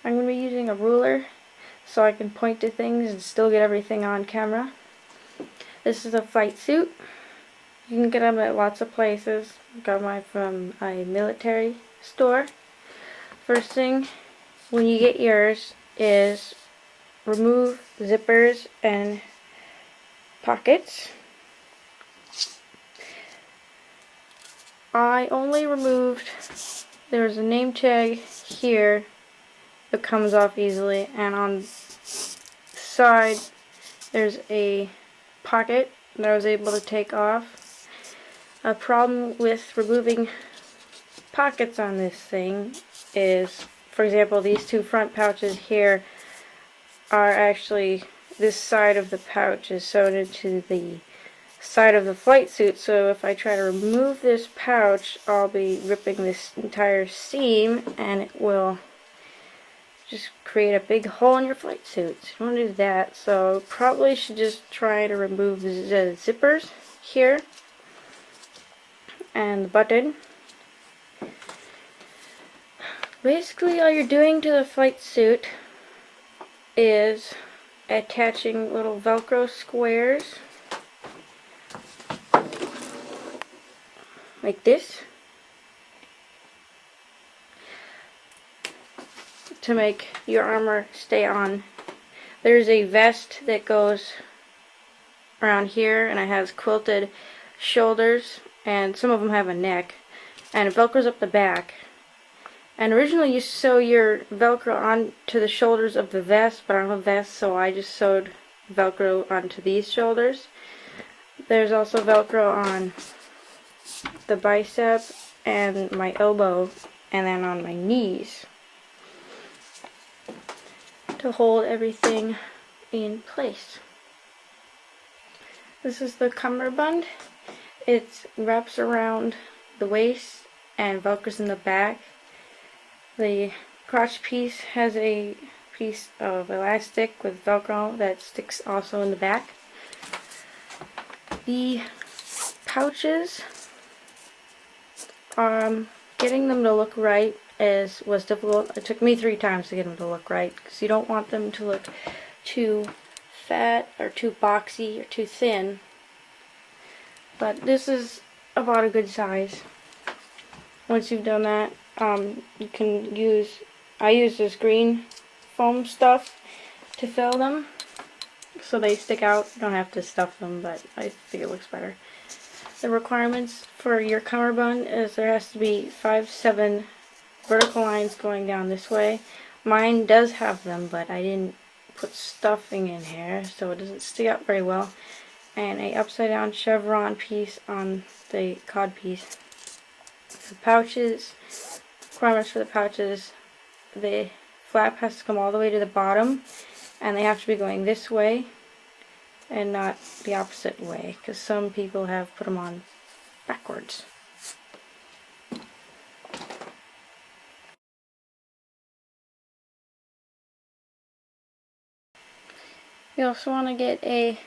I'm going to be using a ruler so I can point to things and still get everything on camera. This is a flight suit. You can get them at lots of places. Got mine from a military store. First thing when you get yours is remove zippers and pockets. I only removed, there's a name tag here that comes off easily, and on the side there's a pocket that I was able to take off. A problem with removing pockets on this thing is, for example, these two front pouches here are actually, this side of the pouch is sewed into the side of the flight suit, so if I try to remove this pouch, I'll be ripping this entire seam and it will just create a big hole in your flight suit. So you don't want to do that, so probably should just try to remove the zippers here and the button. Basically all you're doing to the flight suit is attaching little Velcro squares like this to make your armor stay on. There's a vest that goes around here and it has quilted shoulders, and some of them have a neck, and it velcros up the back. And originally you sew your Velcro onto the shoulders of the vest, but I don't have a vest, so I just sewed Velcro onto these shoulders. There's also Velcro on the bicep and my elbow, and then on my knees to hold everything in place. This is the cummerbund. It wraps around the waist and velcros in the back. The crotch piece has a piece of elastic with Velcro that sticks also in the back. The pouches, getting them to look right was difficult. It took me 3 times to get them to look right, because you don't want them to look too fat or too boxy or too thin. But this is about a good size. Once you've done that, you can use, I use this green foam stuff to fill them so they stick out. You don't have to stuff them, but I think it looks better. The requirements for your cummerbund is there has to be 5-7 vertical lines going down this way. Mine does have them, but I didn't put stuffing in here, so it doesn't stick out very well. And a upside down chevron piece on the cod piece. The pouches, requirements for the pouches, the flap has to come all the way to the bottom, and they have to be going this way and not the opposite way, because some people have put them on backwards. You also want to get a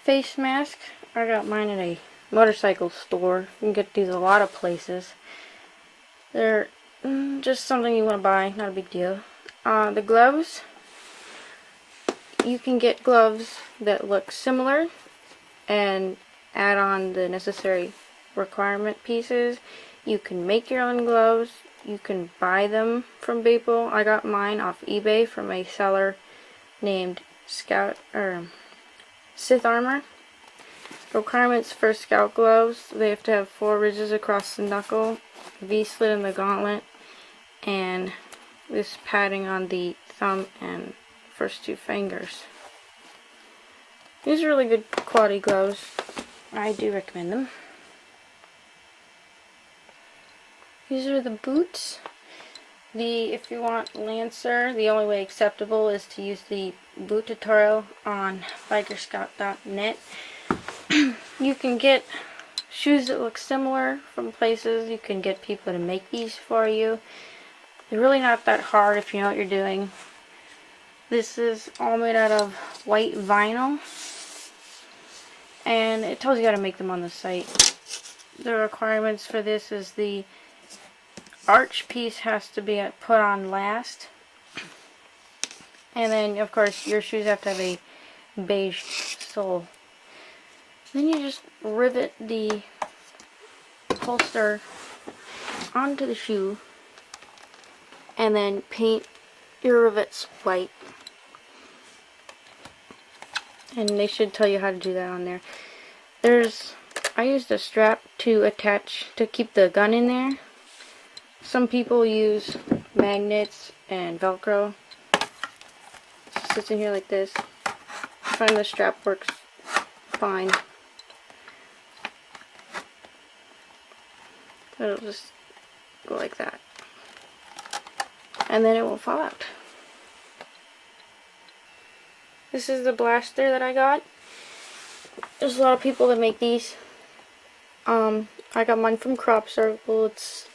face mask. I got mine at a motorcycle store. You can get these a lot of places. They're just something you want to buy, not a big deal. The gloves, you can get gloves that look similar and add on the necessary requirement pieces. You can make your own gloves. You can buy them from people. I got mine off eBay from a seller named Sith Armor. Requirements for Scout gloves: they have to have 4 ridges across the knuckle, V-slit in the gauntlet, and this padding on the thumb and first 2 fingers. These are really good quality gloves. I do recommend them. These are the boots. If you want Lancer, the only way acceptable is to use the boot tutorial on bikerscout.net. You can get shoes that look similar from places. You can get people to make these for you. They're really not that hard if you know what you're doing. This is all made out of white vinyl, and it tells you how to make them on the site. The requirements for this is the arch piece has to be put on last. And then, of course, your shoes have to have a beige sole. Then you just rivet the holster onto the shoe and then paint your rivets white. And they should tell you how to do that on there. I used a strap to attach, to keep the gun in there. Some people use magnets and Velcro. It sits in here like this. I find the strap works fine. It'll just go like that. And then it won't fall out. This is the blaster that I got. There's a lot of people that make these. I got mine from Crop Circle. It's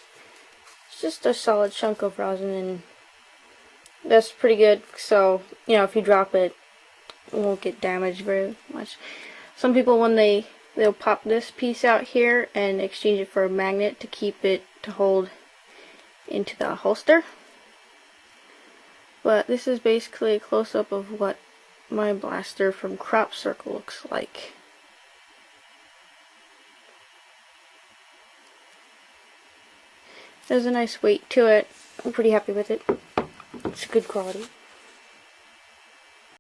just a solid chunk of rosin, and that's pretty good. So, you know, if you drop it, it won't get damaged very much. Some people, when they'll pop this piece out here and exchange it for a magnet to keep it to hold into the holster. But this is basically a close-up of what my blaster from Crop Circle looks like. There's a nice weight to it. I'm pretty happy with it. It's good quality.